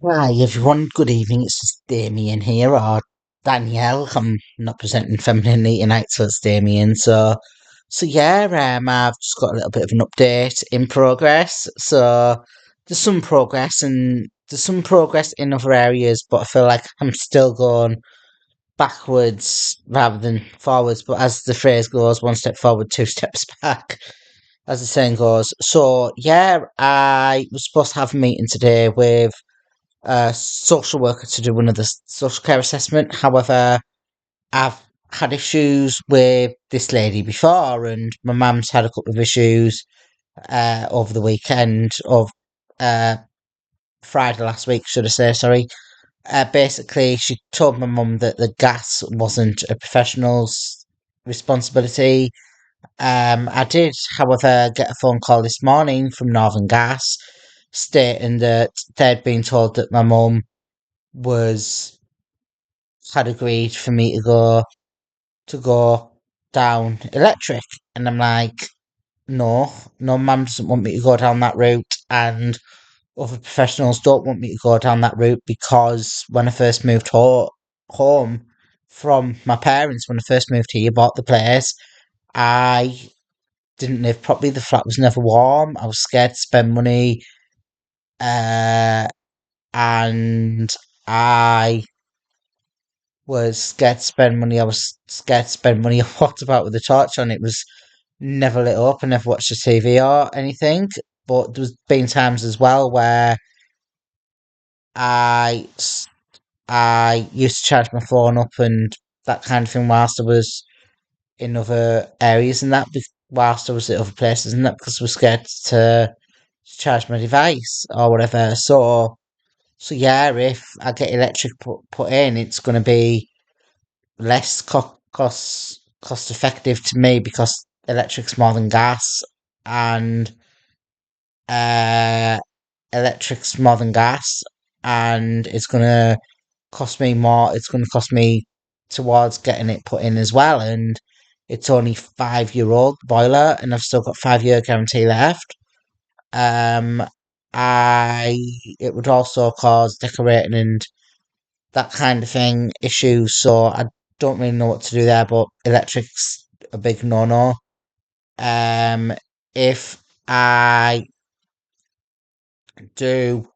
Hi everyone, good evening. It's just Damian here, or Danielle. I'm not presenting femininity tonight, so it's Damian. So yeah, I've just got a little bit of an update in progress. So there's some progress in other areas, but I feel like I'm still going backwards rather than forwards. But as the phrase goes, one step forward, two steps back, as the saying goes. So yeah, I was supposed to have a meeting today with social worker to do another social care assessment. However, I've had issues with this lady before, and my mum's had a couple of issues over the weekend of uh, Friday last week, should I say? Sorry. Basically, she told my mum that the gas wasn't a professional's responsibility. I did, however, get a phone call this morning from Northern Gas stating that they'd been told that my mum was had agreed for me to go down electric, and I'm like, no, no, mum doesn't want me to go down that route, and other professionals don't want me to go down that route because when I first moved home from my parents, when I first moved here, bought the place, I didn't live properly. The flat was never warm. I was scared to spend money, uh, and I was scared to spend money. I was scared to spend money. I walked about with a torch on. It was never lit up. I never watched the TV or anything. But there's been times as well where I I used to charge my phone up and that kind of thing whilst I was in other areas and that, whilst I was at other places and that, because I was scared to charge my device or whatever. So yeah, if I get electric put in, it's going to be less cost effective to me because electric's more than gas, and uh electric's more than gas, and it's gonna cost me more. It's gonna cost me towards getting it put in as well, and it's only 5 year old boiler, and I've still got 5 year guarantee left. Um, I It would also cause decorating and that kind of thing issues. So I don't really know what to do there, but electric's a big no-no. Um, if I do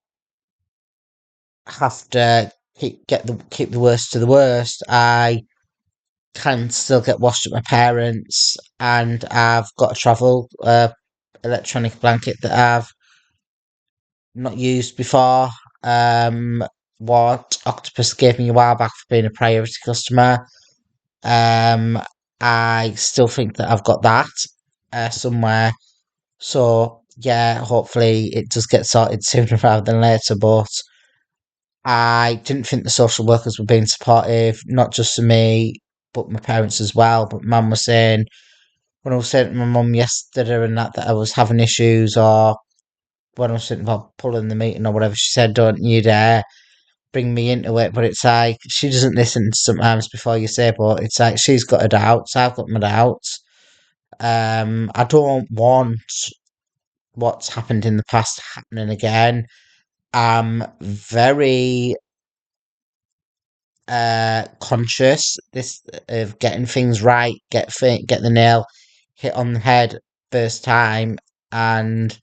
have to keep the worst to the worst, I can still get washed at my parents, and I've got a travel electronic blanket that I've not used before. Um, what Octopus gave me a while back for being a priority customer. Um, I still think that I've got that somewhere. So yeah, hopefully it does get sorted sooner rather than later. But I didn't think the social workers were being supportive, not just to me, but my parents as well. But mum was saying, when I was saying to my mum yesterday and that I was having issues, or when I was thinking about pulling the meeting or whatever, she said, "Don't you dare bring me into it." But it's like she doesn't listen sometimes before you say, but it's like she's got her doubts, I've got my doubts. I don't want what's happened in the past happening again. I'm very conscious this of getting things right, get the nail hit on the head first time, and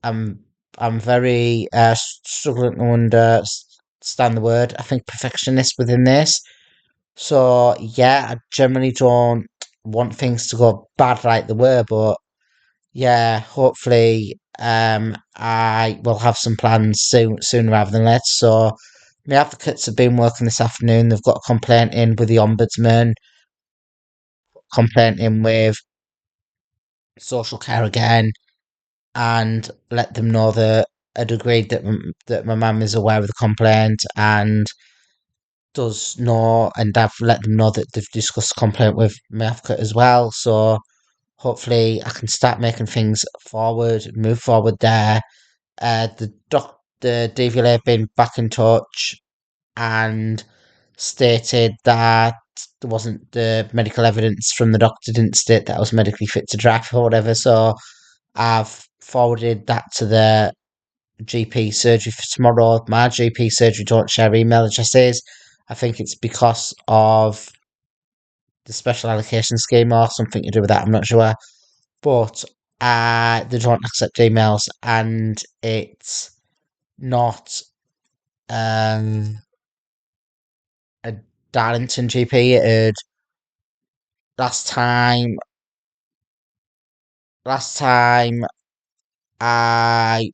I'm I'm very struggling to understand the word. I think perfectionist within this. So yeah, I generally don't want things to go bad like they were, but yeah, hopefully I will have some plans soon rather than later. So my advocates have been working this afternoon. They've got a complaint in with the ombudsman, complaint in with social care again, and let them know that I'd agreed that my mum is aware of the complaint and does know, and I've let them know that they've discussed the complaint with my advocate as well. So hopefully I can start making things move forward there. The DVLA have been back in touch and stated that there wasn't the medical evidence from the doctor didn't state that I was medically fit to drive or whatever. So I've forwarded that to the GP surgery for tomorrow. My GP surgery don't share email addresses. I think it's because of the special allocation scheme or something to do with that. I'm not sure, but they don't accept emails, and it's not a Darlington GP. Last time, last time I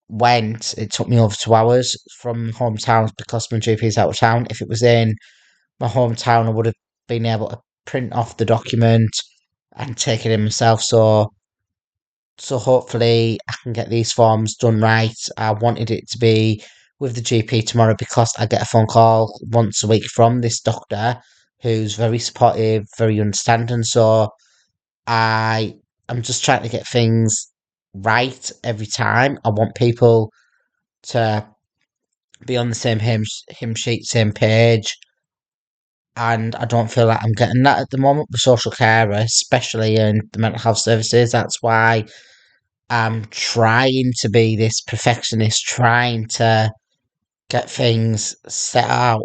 went, it took me over 2 hours from hometown because my GP's out of town. If it was in my hometown, I would have been able to print off the document and take it in myself. So hopefully I can get these forms done right. I wanted it to be with the GP tomorrow because I get a phone call once a week from this doctor who's very supportive, very understanding. So I'm just trying to get things right every time. I want people to be on the same hymn sheet, same page, and I don't feel like I'm getting that at the moment with social care, especially in the mental health services. That's why I'm trying to be this perfectionist, trying to get things set out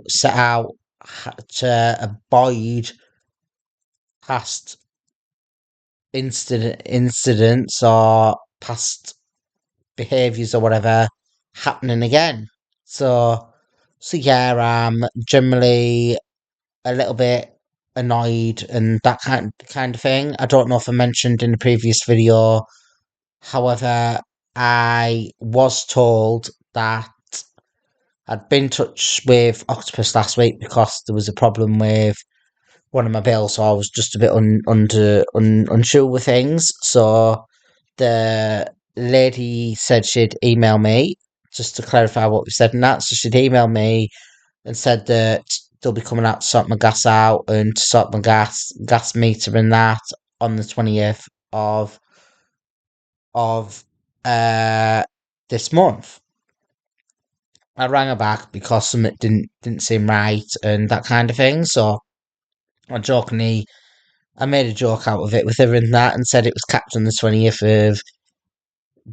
to avoid past incidents or past behaviours or whatever happening again. So, so yeah, I'm generally a little bit annoyed and that kind of thing. I don't know if I mentioned in the previous video. However, I was told that I'd been in touch with Octopus last week because there was a problem with one of my bills, so I was just a bit unsure with things. So the lady said she'd email me just to clarify what we said and that. So she'd email me and said that they'll be coming out to sort my gas out and to sort my gas meter and that on the 20th of of uh this month. I rang her back because something didn't seem right and that kind of thing. So I made a joke out of it with her and that, and said it was capped on the 20th of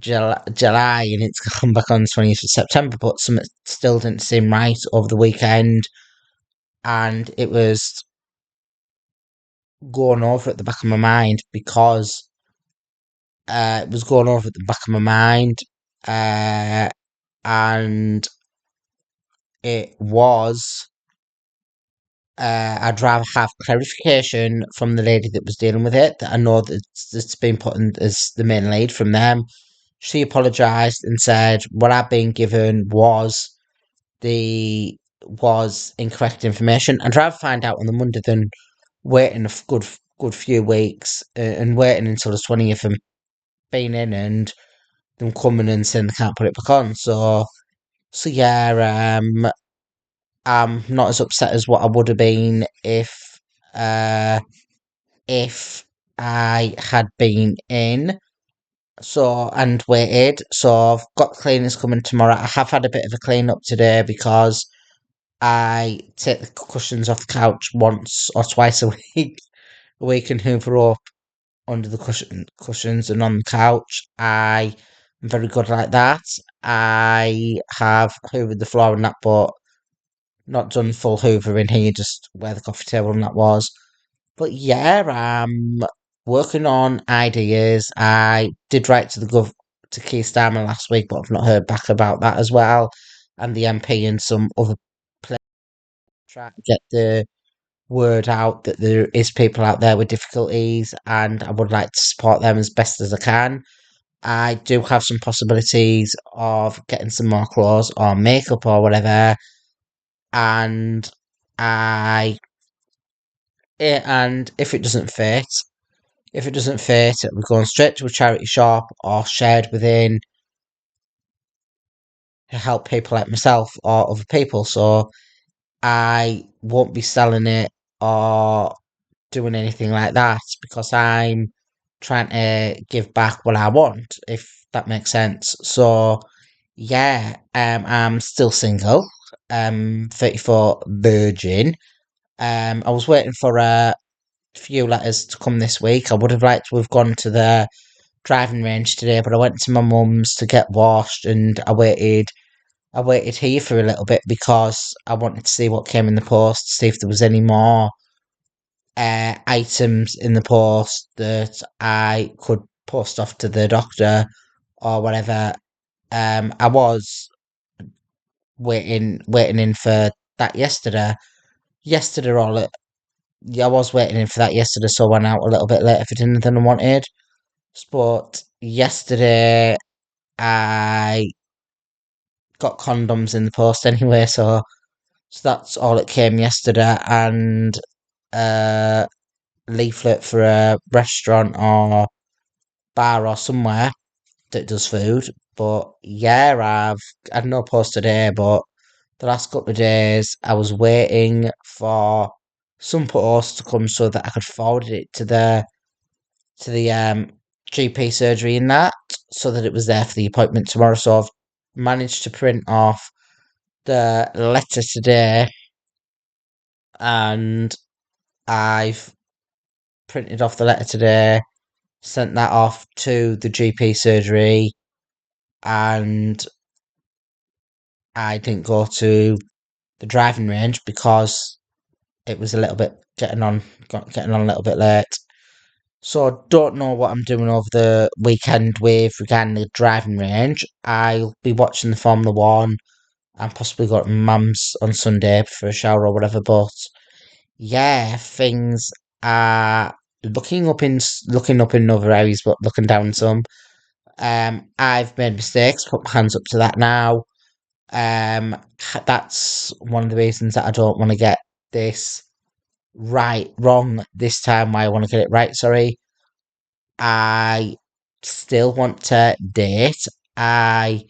July and it's come back on the 20th of September. But something still didn't seem right over the weekend, and it was going over at the back of my mind because it was going over at the back of my mind, uh, and it was. I'd rather have clarification from the lady that was dealing with it, that I know that it's been put in as the main lead from them. She apologised and said what I'd been given the was incorrect information. I'd rather find out on the Monday than waiting a good few weeks and waiting until the 20th and being in and them coming and saying they can't put it back on. So yeah, I'm not as upset as what I would have been uh if I had been in and waited. So I've got cleaners coming tomorrow. I have had a bit of a clean up today because I take the cushions off the couch once or twice a week, and hoover up under the cushions and on the couch. I am very good like that. I have hoovered the floor and that, but not done full hoovering here, just where the coffee table and that was. But yeah, I'm working on ideas. I did write to the to Keir Starmer last week, but I've not heard back about that as well. And the MP and some other players trying to get the word out that there is people out there with difficulties, and I would like to support them as best as I can. I do have some possibilities of getting some more clothes or makeup or whatever, and I and if it doesn't fit, it'll be going straight to a charity shop or shared within to help people like myself or other people. So I won't be selling it or doing anything like that because I'm trying to give back what I want, if that makes sense. So yeah, I'm still single, 34 virgin. I was waiting for a few letters to come this week. I would have liked to have gone to the driving range today, but I went to my mum's to get washed, and I waited here for a little bit because I wanted to see what came in the post, to see if there was any more items in the post that I could post off to the doctor or whatever. I was waiting in for that yesterday. Yesterday, yeah, I was waiting in for that yesterday, so I went out a little bit later for dinner than I wanted. But yesterday, I got condoms in the post anyway, so that's all it came yesterday, and a leaflet for a restaurant or bar or somewhere that does food. But yeah, I've had no post today, but the last couple of days I was waiting for some post to come so that I could forward it to the GP surgery and that, so that it was there for the appointment tomorrow. So I've managed to print off the letter today, and I've printed off the letter today, sent that off to the GP surgery, and I didn't go to the driving range because it was a little bit getting on a little bit late. So I don't know what I'm doing over the weekend with regarding the driving range. I'll be watching the Formula One and possibly go to mum's on Sunday for a shower or whatever. But yeah, things are looking up in other areas, but looking down some. I've made mistakes. Put my hands up to that now. Um, that's one of the reasons that I don't want to get this wrong this time. Why I want to get it right. Sorry. I still want to date. I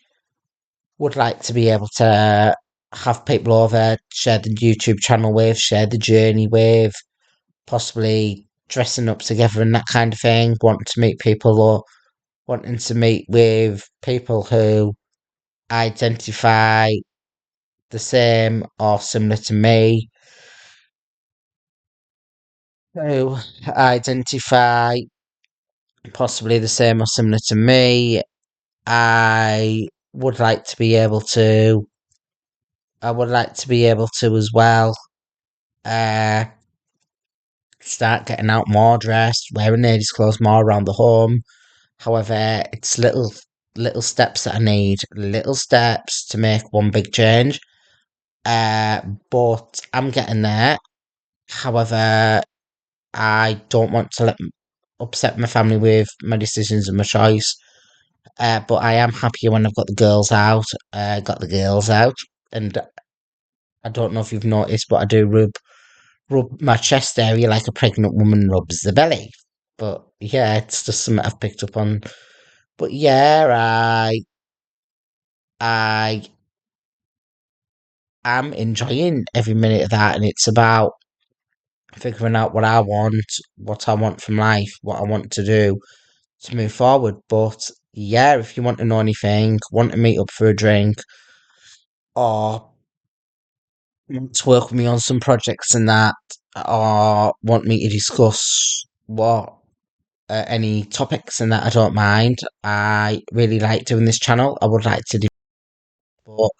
would like to be able to have people over, share the YouTube channel with, share the journey with, possibly dressing up together and that kind of thing. Wanting to meet people, or wanting to meet with people who identify the same or similar to me, who identify possibly the same or similar to me. I would like to be able to I would like to be able to as well uh start getting out more dressed, wearing ladies' clothes more around the home. However, it's little steps that I need, little steps to make one big change. Uh but I'm getting there. However, I don't want to upset my family with my decisions and my choice. But I am happier when I've got the girls out. Got the girls out, and I don't know if you've noticed, but I do rub my chest area like a pregnant woman rubs the belly. But yeah, it's just something I've picked up on. But yeah, I am enjoying every minute of that, and it's about figuring out what I want from life, what I want to do to move forward. But yeah, if you want to know anything, want to meet up for a drink, or want to work with me on some projects and that, or want me to discuss what any topics and that, I don't mind. I really like doing this channel. I would like to do, but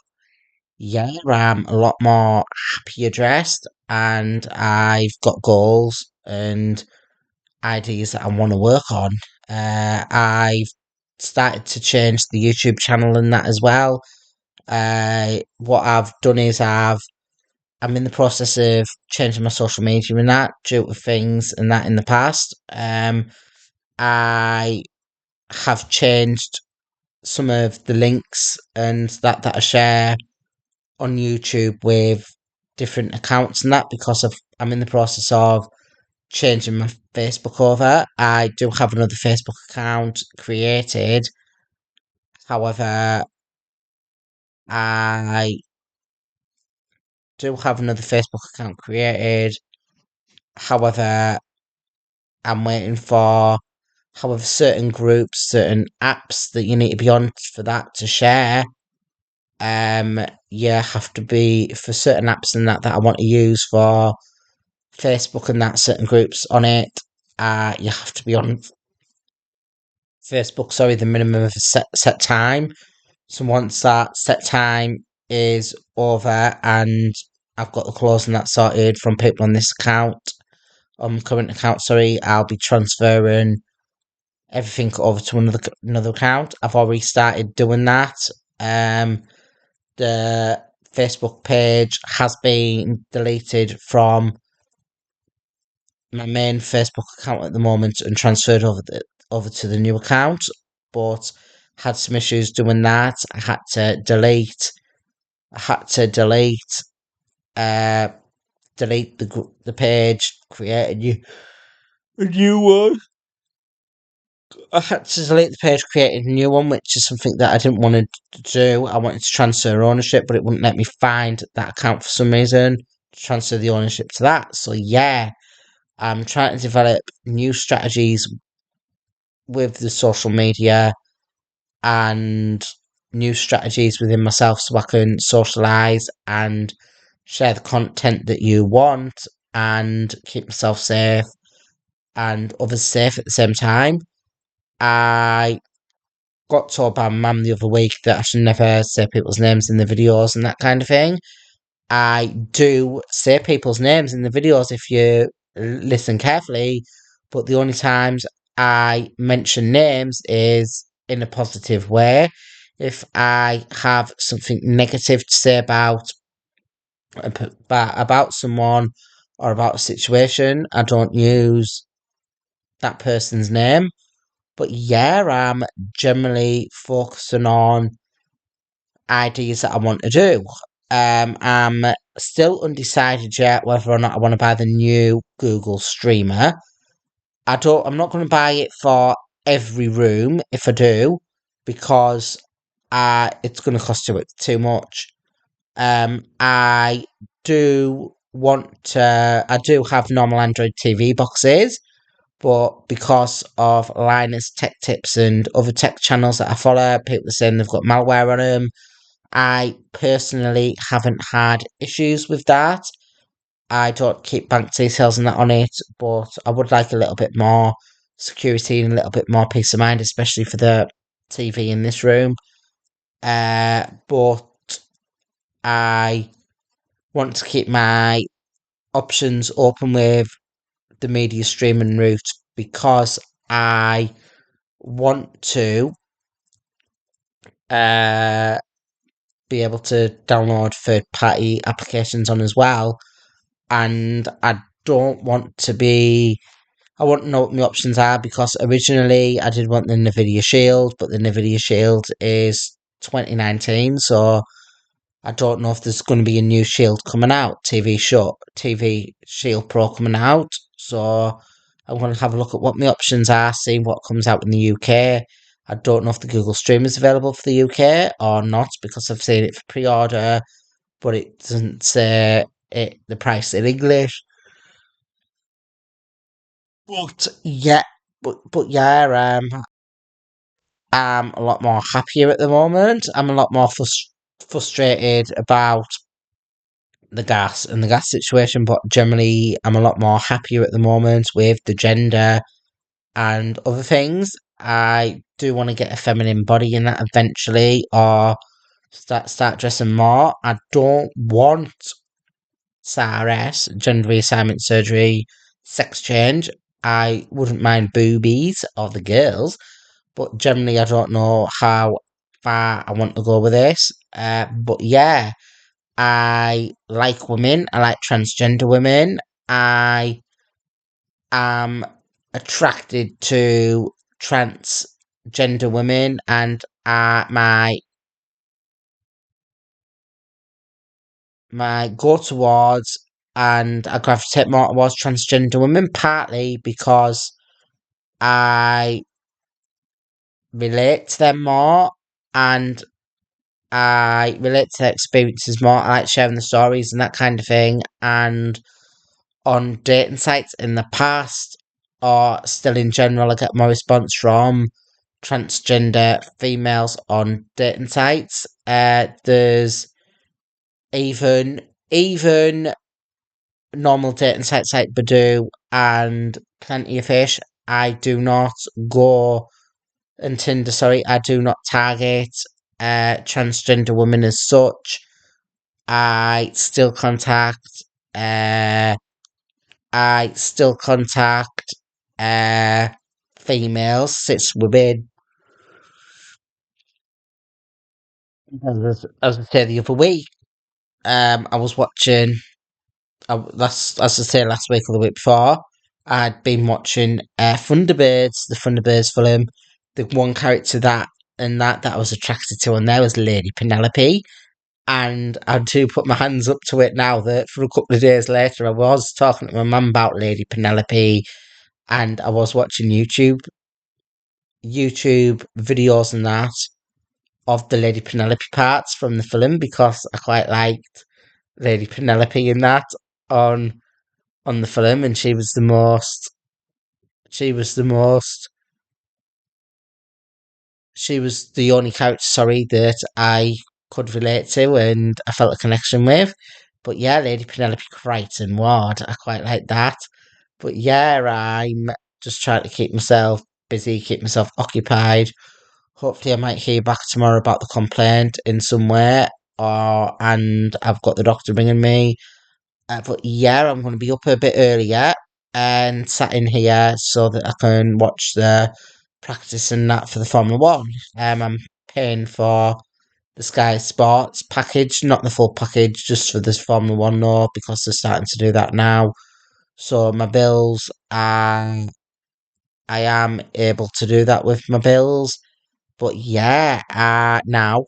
yeah, I'm a lot more happier dressed, and I've got goals and ideas that I want to work on. I've started to change the YouTube channel and that as well. What I've done is I'm in the process of changing my social media and that due to things and that in the past. I have changed some of the links and that I share on YouTube with different accounts and that, because I'm in the process of changing my Facebook over. I do have another Facebook account created. However, I do have another Facebook account created. However, I'm waiting for, however, certain groups, certain apps that you need to be on for that to share. You have to be for certain apps and that I want to use for Facebook and that, certain groups on it. You have to be on Facebook, sorry, the minimum of a set time. So once that set time is over and I've got the closing that sorted from people on this account, on my current account, sorry, I'll be transferring everything over to another account. I've already started doing that. Um, the Facebook page has been deleted from my main Facebook account at the moment and transferred over to the new account, but had some issues doing that. I had to delete. I had to uh delete the page, create a new one. I had to delete the page, create a new one, which is something that I didn't want to do. I wanted to transfer ownership, but it wouldn't let me find that account for some reason to transfer the ownership to that. So yeah, I'm trying to develop new strategies with the social media and new strategies within myself so I can socialize and share the content that you want and keep myself safe and others safe at the same time. I got told by my mum the other week that I should never say people's names in the videos and that kind of thing. I do say people's names in the videos if you listen carefully, but the only times I mention names is in a positive way. If I have something negative to say about someone or about a situation, I don't use that person's name. But yeah, I'm generally focusing on ideas that I want to do. I'm still undecided yet whether or not I want to buy the new Google Streamer. I'm not going to buy it for every room if I do, because it's going to cost too much. I I do have normal Android TV boxes, but because of Linus Tech Tips and other tech channels that I follow, people are saying they've got malware on them. I personally haven't had issues with that. I don't keep bank details and that on it, but I would like a little bit more security and a little bit more peace of mind, especially for the TV in this room. But I want to keep my options open with the media streaming route because I want to uh, be able to download third party applications on as well. And I don't want to be. I want to know what my options are because originally I did want the Nvidia Shield, but the Nvidia Shield is 2019, so I don't know if there's going to be a new Shield coming out, TV Shield Pro coming out. So I'm going to have a look at what my options are, see what comes out in the UK. I don't know if the Google Stream is available for the UK or not because I've seen it for pre-order, but it doesn't say the price in English. But yeah, but yeah, I'm a lot more happier at the moment. I'm a lot more frustrated about the gas situation, but generally I'm a lot more happier at the moment with the gender and other things. I do want to get a feminine body in that eventually, or start dressing more. I don't want SRS, gender reassignment surgery, sex change. I wouldn't mind boobies or the girls, but generally I don't know how far I want to go with this. But yeah, I like women. I like transgender women. I am attracted to transgender women, and my go towards and I gravitate more towards transgender women, partly because I relate to them more and I relate to their experiences more. I like sharing the stories and that kind of thing. And on dating sites in the past, or still in general, I get more response from transgender females on dating sites. There's even normal dating sites like Badoo and Plenty of Fish. I do not go and Tinder. Sorry, I do not target transgender women as such. I still contact. Uh, I still contact uh females, cis women. As I say the other week, I was watching. As I say last week or the week before, I'd been watching Thunderbirds, the Thunderbirds film. The one character that I was attracted to, and there was Lady Penelope. And I do put my hands up to it now that for a couple of days later, I was talking to my mum about Lady Penelope, and I was watching YouTube videos and that of the Lady Penelope parts from the film because I quite liked Lady Penelope in that on on the film, and she was the most she was the only character, sorry, that I could relate to and I felt a connection with. But yeah, Lady Penelope Crichton Ward, I quite like that. But yeah, I'm just trying to keep myself busy, keep myself occupied. Hopefully, I might hear back tomorrow about the complaint in some way, or and I've got the doctor ringing me. But yeah, I'm going to be up a bit earlier and sat in here so that I can watch the practice and that for the Formula One. I'm paying for the Sky Sports package, not the full package, just for this Formula One though, because they're starting to do that now. So my bills are, I am able to do that with my bills. But yeah, now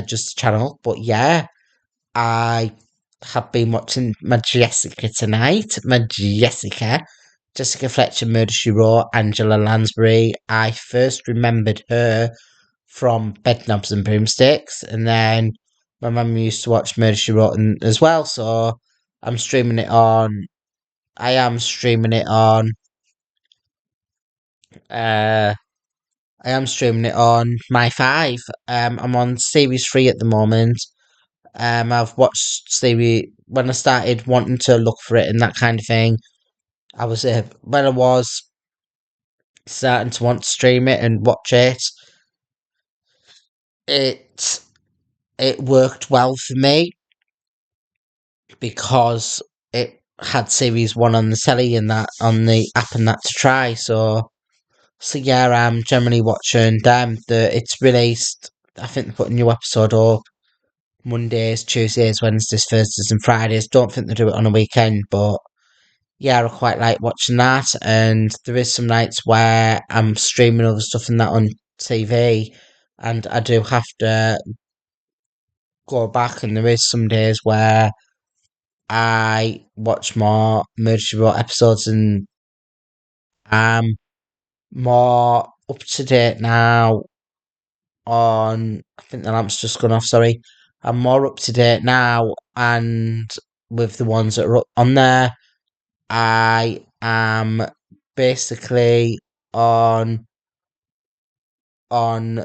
just the channel. But yeah, I have been watching Jessica tonight. Jessica Fletcher, Murder She Wrote, Angela Lansbury. I first remembered her from Bedknobs and Broomsticks, and then my mum used to watch Murder She Wrote as well. So I'm streaming it on. I am streaming it on. Uh, I am streaming it on My Five. I'm on series three at the moment. I've watched series when I started wanting to look for it and that kind of thing. I was when I was starting to want to stream it and watch it. It it worked well for me because it had series one on the telly and that on the app and that to try. So yeah, I'm generally watching them. It's released. I think they put a new episode up Mondays, Tuesdays, Wednesdays, Thursdays, and Fridays. Don't think they do it on a weekend, but yeah, I quite like watching that. And there is some nights where I'm streaming other stuff and that on TV, and I do have to go back. And there is some days where I watch more Murder She Wrote episodes, and I'm more up to date now on. I think the lamp's just gone off. Sorry, I'm more up to date now, and with the ones that are up on there, I am basically on on.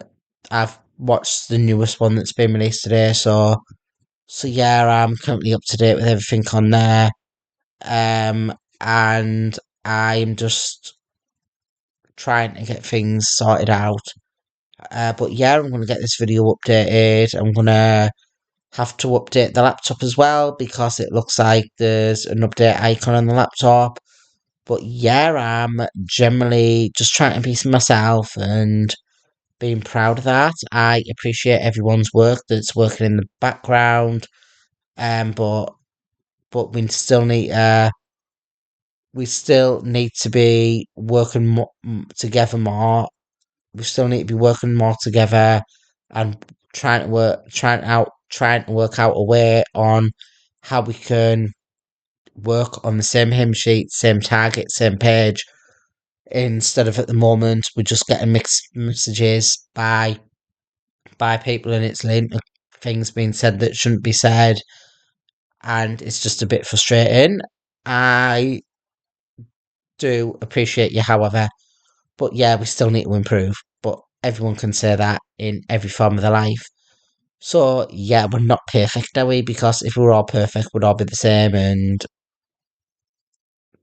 I've watched the newest one that's been released today, so yeah, I'm currently up to date with everything on there. And I'm just trying to get things sorted out. But yeah, I'm gonna get this video updated. I'm gonna have to update the laptop as well because it looks like there's an update icon on the laptop. But yeah, I'm generally just trying to be myself and being proud of that. I appreciate everyone's work that's working in the background. But we still need to be working together more. We still need to be working more together and trying to work out a way on how we can work on the same hymn sheet, same target, same page. Instead of at the moment, we're just getting mixed messages by people, and it's linked to things being said that shouldn't be said, and it's just a bit frustrating. I do appreciate you, however, but yeah, we still need to improve. But everyone can say that in every form of their life. So yeah, we're not perfect, are we? Because if we were all perfect, we'd all be the same, and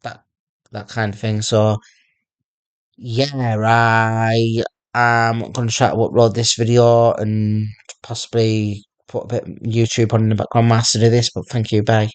that that kind of thing. So yeah, right. I'm going to try to upload this video and possibly put a bit of YouTube on in the background whilst I do this, but thank you, bye.